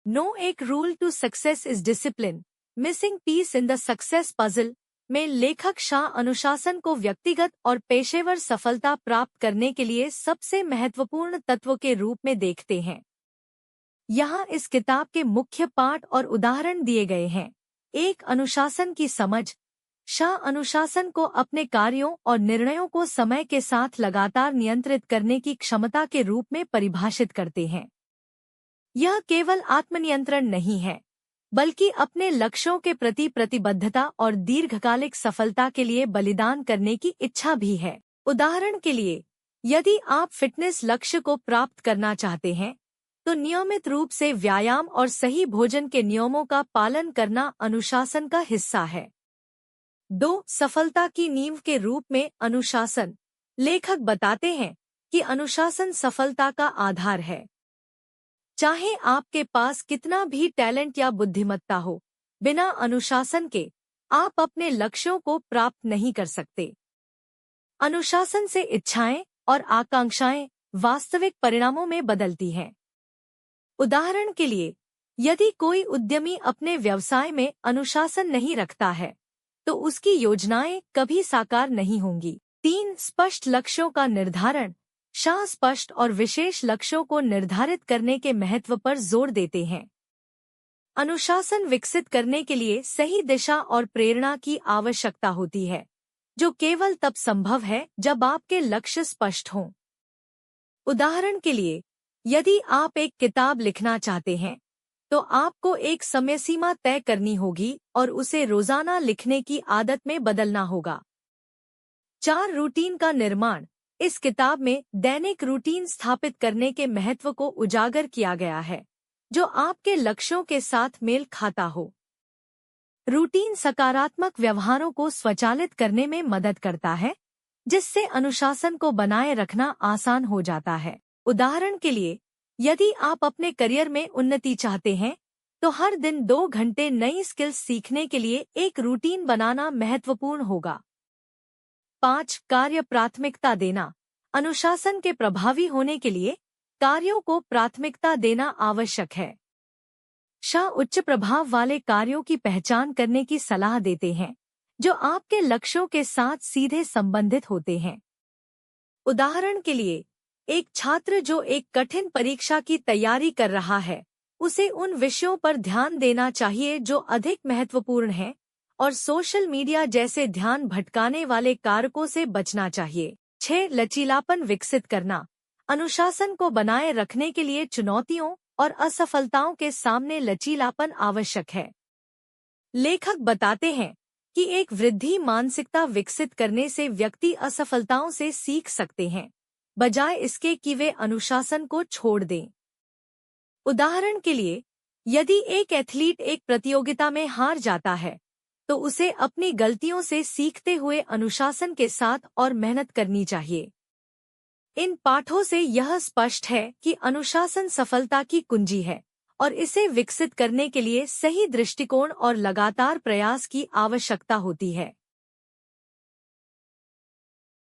No एक rule to success is discipline, missing piece in the success puzzle में लेखक शाह अनुशासन को व्यक्तिगत और पेशेवर सफलता प्राप्त करने के लिए सबसे महत्वपूर्ण तत्व के रूप में देखते हैं। यहाँ इस किताब के मुख्य पाठ और उदाहरण दिए गए हैं। एक, अनुशासन की समझ। शाह अनुशासन को अपने कार्यों और निर्णयों को समय के साथ लगातार नियंत्रित करने की क्षमता के रूप में परिभाषित करते हैं। यह केवल आत्मनियंत्रण नहीं है, बल्कि अपने लक्ष्यों के प्रति प्रतिबद्धता और दीर्घकालिक सफलता के लिए बलिदान करने की इच्छा भी है। उदाहरण के लिए, यदि आप फिटनेस लक्ष्य को प्राप्त करना चाहते हैं, तो नियमित रूप से व्यायाम और सही भोजन के नियमों का पालन करना अनुशासन का हिस्सा है। 2, सफलता की नींव के रूप में अनुशासन। लेखक बताते हैं कि अनुशासन सफलता का आधार है। चाहे आपके पास कितना भी टैलेंट या बुद्धिमत्ता हो, बिना अनुशासन के आप अपने लक्ष्यों को प्राप्त नहीं कर सकते। अनुशासन से इच्छाएं और आकांक्षाएं वास्तविक परिणामों में बदलती हैं। उदाहरण के लिए, यदि कोई उद्यमी अपने व्यवसाय में अनुशासन नहीं रखता है, तो उसकी योजनाएं कभी साकार नहीं होंगी। 3, स्पष्ट लक्ष्यों का निर्धारण। शाह स्पष्ट और विशेष लक्ष्यों को निर्धारित करने के महत्व पर जोर देते हैं। अनुशासन विकसित करने के लिए सही दिशा और प्रेरणा की आवश्यकता होती है, जो केवल तब संभव है जब आपके लक्ष्य स्पष्ट हों। उदाहरण के लिए, यदि आप एक किताब लिखना चाहते हैं, तो आपको एक समय सीमा तय करनी होगी और उसे रोजाना लिखने की आदत में बदलना होगा। 4, रूटीन का निर्माण। इस किताब में दैनिक रूटीन स्थापित करने के महत्व को उजागर किया गया है, जो आपके लक्ष्यों के साथ मेल खाता हो। रूटीन सकारात्मक व्यवहारों को स्वचालित करने में मदद करता है, जिससे अनुशासन को बनाए रखना आसान हो जाता है। उदाहरण के लिए, यदि आप अपने करियर में उन्नति चाहते हैं, तो हर दिन 2 घंटे नई स्किल्स सीखने के लिए एक रूटीन बनाना महत्वपूर्ण होगा। 5, कार्य प्राथमिकता देना। अनुशासन के प्रभावी होने के लिए कार्यों को प्राथमिकता देना आवश्यक है। शाह उच्च प्रभाव वाले कार्यों की पहचान करने की सलाह देते हैं, जो आपके लक्ष्यों के साथ सीधे संबंधित होते हैं। उदाहरण के लिए, एक छात्र जो एक कठिन परीक्षा की तैयारी कर रहा है, उसे उन विषयों पर ध्यान देना चाहिए जो अधिक महत्वपूर्ण हैं, और सोशल मीडिया जैसे ध्यान भटकाने वाले कारकों से बचना चाहिए। 6, लचीलापन विकसित करना। अनुशासन को बनाए रखने के लिए चुनौतियों और असफलताओं के सामने लचीलापन आवश्यक है। लेखक बताते हैं कि एक वृद्धि मानसिकता विकसित करने से व्यक्ति असफलताओं से सीख सकते हैं, बजाय इसके कि वे अनुशासन को छोड़ दें। उदाहरण के लिए, यदि एक एथलीट एक प्रतियोगिता में हार जाता है, तो उसे अपनी गलतियों से सीखते हुए अनुशासन के साथ और मेहनत करनी चाहिए। इन पाठों से यह स्पष्ट है कि अनुशासन सफलता की कुंजी है, और इसे विकसित करने के लिए सही दृष्टिकोण और लगातार प्रयास की आवश्यकता होती है।